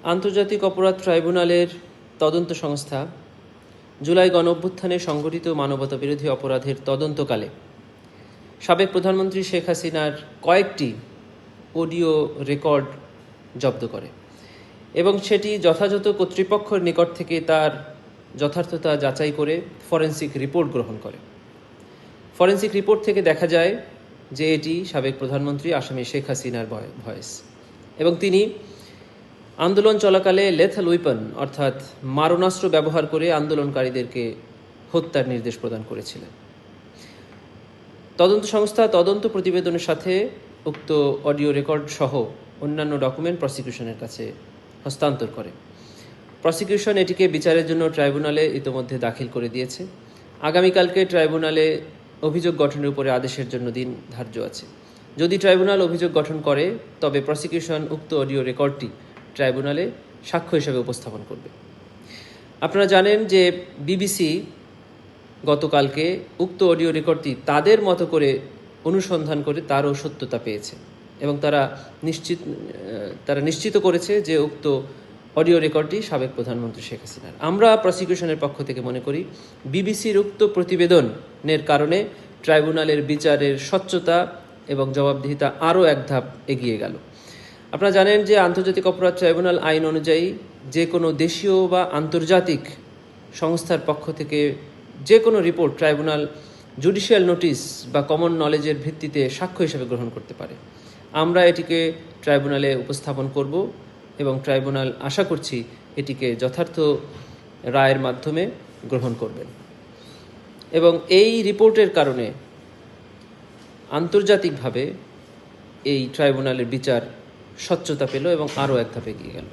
আন্তর্জাতিক অপরাধ ট্রাইব্যুনালের তদন্ত সংস্থা জুলাই গণঅভ্যুত্থানে সংঘটিত মানবতাবিরোধী অপরাধের তদন্তকালে সাবেক প্রধানমন্ত্রী শেখ হাসিনার কয়েকটি অডিও রেকর্ড জব্দ করে এবং সেটি যথাযথ কর্তৃপক্ষের নিকট থেকে তার যথার্থতা যাচাই করে ফরেনসিক রিপোর্ট গ্রহণ করে। ফরেনসিক রিপোর্ট থেকে দেখা যায় যে এটি সাবেক প্রধানমন্ত্রী আসামি শেখ হাসিনার ভয়েস এবং তিনি আন্দোলন চলাকালে লেথাল উইপন অর্থাৎ মারণাস্ত্র ব্যবহার করে আন্দোলনকারীদেরকে হত্যার নির্দেশ প্রদান করেছিলেন। তদন্ত সংস্থা তদন্ত প্রতিবেদনের সাথে উক্ত অডিও রেকর্ড সহ অন্যান্য ডকুমেন্ট প্রসিকিউশনের কাছে হস্তান্তর করে। প্রসিকিউশন এটিকে বিচারের জন্য ট্রাইব্যুনালে ইতোমধ্যে দাখিল করে দিয়েছে। আগামীকালকে ট্রাইব্যুনালে অভিযোগ গঠনের উপরে আদেশের জন্য দিন ধার্য আছে। যদি ট্রাইব্যুনাল অভিযোগ গঠন করে তবে প্রসিকিউশন উক্ত অডিও রেকর্ডটি ট্রাইব্যুনালে সাক্ষ্য হিসেবে উপস্থাপন করবে। আপনারা জানেন যে বিবিসি গতকালকে উক্ত অডিও রেকর্ডটি তাদের মতো করে অনুসন্ধান করে তারও সত্যতা পেয়েছে এবং তারা নিশ্চিত করেছে যে উক্ত অডিও রেকর্ডটি সাবেক প্রধানমন্ত্রী শেখ হাসিনার। আমরা প্রসিকিউশনের পক্ষ থেকে মনে করি বিবিসির উক্ত প্রতিবেদনের কারণে ট্রাইব্যুনালের বিচারের স্বচ্ছতা এবং জবাবদিহিতা আরও এক ধাপ এগিয়ে গেল। আপনারা জানেন যে আন্তর্জাতিক অপরাধ ট্রাইব্যুনাল আইন অনুযায়ী যে কোনো দেশীয় বা আন্তর্জাতিক সংস্থার পক্ষ থেকে যে কোনো রিপোর্ট ট্রাইব্যুনাল জুডিশিয়াল নোটিশ বা কমন নলেজের ভিত্তিতে সাক্ষ্য হিসেবে গ্রহণ করতে পারে। আমরা এটিকে ট্রাইব্যুনালে উপস্থাপন করব এবং ট্রাইব্যুনাল আশা করছি এটিকে যথার্থ রায়ের মাধ্যমে গ্রহণ করবেন এবং এই রিপোর্টের কারণে আন্তর্জাতিকভাবে এই ট্রাইব্যুনালের বিচার স্বচ্ছতা পেল এবং আরও এক ধাপ এগিয়ে গেল।